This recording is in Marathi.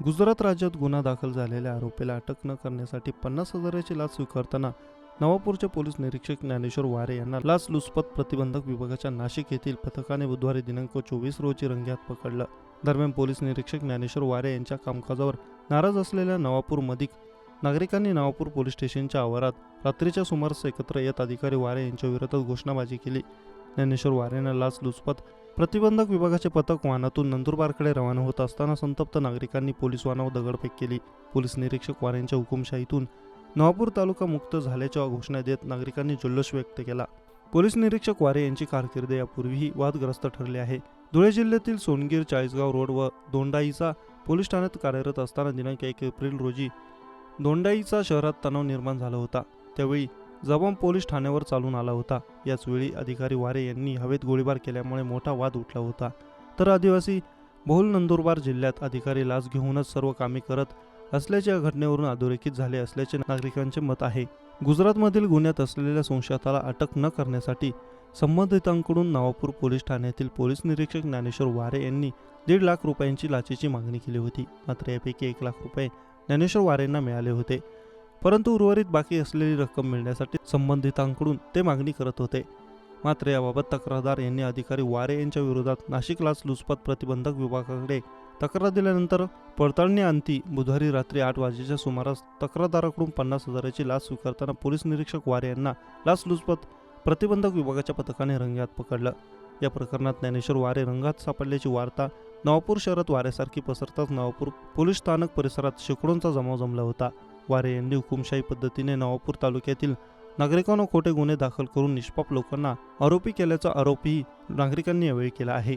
गुजरात राज्यात गुन्हा दाखल झालेल्या आरोपीला अटक न करण्यासाठी 50,000ची लाच स्वीकारताना नवापूरचे पोलीस निरीक्षक ज्ञानेश्वर वारे यांना लाचलुचपत प्रतिबंधक विभागाच्या नाशिक येथील पथकाने बुधवारी दिनांक 24 रोजी रंगेहात पकडलं। दरम्यान पोलीस निरीक्षक ज्ञानेश्वर वारे यांच्या कामकाजावर नाराज असलेल्या नवापूरमधील नागरिकांनी नवापूर पोलीस स्टेशनच्या आवारात रात्रीच्या सुमारास एकत्र येत अधिकारी वारे यांच्या विरोधात घोषणाबाजी केली। ज्ञानेश्वर वारेंना लाचलुचपत प्रतिबंधक विभागाचे पथक वाहनातून नंदुरबारकडे रवाना होत असताना संतप्त नागरिकांनी पोलीस वाहनावर दगडफेक केली। पोलीस निरीक्षक वारेंच्या हुकुमशाहीतून नवापूर तालुका मुक्त झाल्याच्या घोषणा देत नागरिकांनी जल्लोष व्यक्त केला। पोलीस निरीक्षक वारे यांची कारकीर्द यापूर्वीही वादग्रस्त ठरली आहे। धुळे जिल्ह्यातील सोनगीर चाळीसगाव रोड व दोंडाईचा पोलीस ठाण्यात कार्यरत असताना दिनांक 1 एप्रिल रोजी दोंडाईचा शहरात तणाव निर्माण झाला होता। त्यावेळी जबाब पोलीस ठाण्यावर चालून आला होता। याचवेळी अधिकारी वारे यांनी हवेत गोळीबार केल्यामुळे मोठा वाद उठला होता। तर आदिवासी बहुल नंदुरबार जिल्ह्यात अधिकारी लाच घेऊनच सर्व कामे करत असल्याच्या घटनेवरून अधोरेखित झाले असल्याचे नागरिकांचे मत आहे। गुजरातमधील गुन्ह्यात असलेल्या संशयिताला अटक न करण्यासाठी संबंधितांकडून नवापूर पोलीस ठाण्यातील पोलीस निरीक्षक ज्ञानेश्वर वारे यांनी 1.5 लाख रुपयांची लाचेची मागणी केली होती। मात्र यापैकी 1 लाख रुपये ज्ञानेश्वर वारेंना मिळाले होते, परंतु उर्वरित बाकी असलेली रक्कम मिळण्यासाठी संबंधितांकडून ते मागणी करत होते। मात्र याबाबत तक्रारदार यांनी अधिकारी वारे यांच्या विरोधात नाशिक लाचलुचपत प्रतिबंधक विभागाकडे तक्रार दिल्यानंतर पडताळणीअंती बुधवारी रात्री 8 वाजेच्या सुमारास तक्रारदाराकडून 50,000ची लाच स्वीकारताना पोलीस निरीक्षक वारे यांना लाचलुचपत प्रतिबंधक विभागाच्या पथकाने रंगेहात पकडलं। या प्रकरणात ज्ञानेश्वर वारे रंगात सापडल्याची वार्ता नवापूर शहरात वाऱ्यासारखी पसरताच नवापूर पोलीस स्थानक परिसरात शेकडोंचा जमाव जमला होता। वारे यांनी हुकुमशाही पद्धतीने नवापूर तालुक्यातील नागरिकांना खोटे गुन्हे दाखल करून निष्पाप लोकांना आरोपी केल्याचा आरोपही नागरिकांनी यावेळी केला आहे।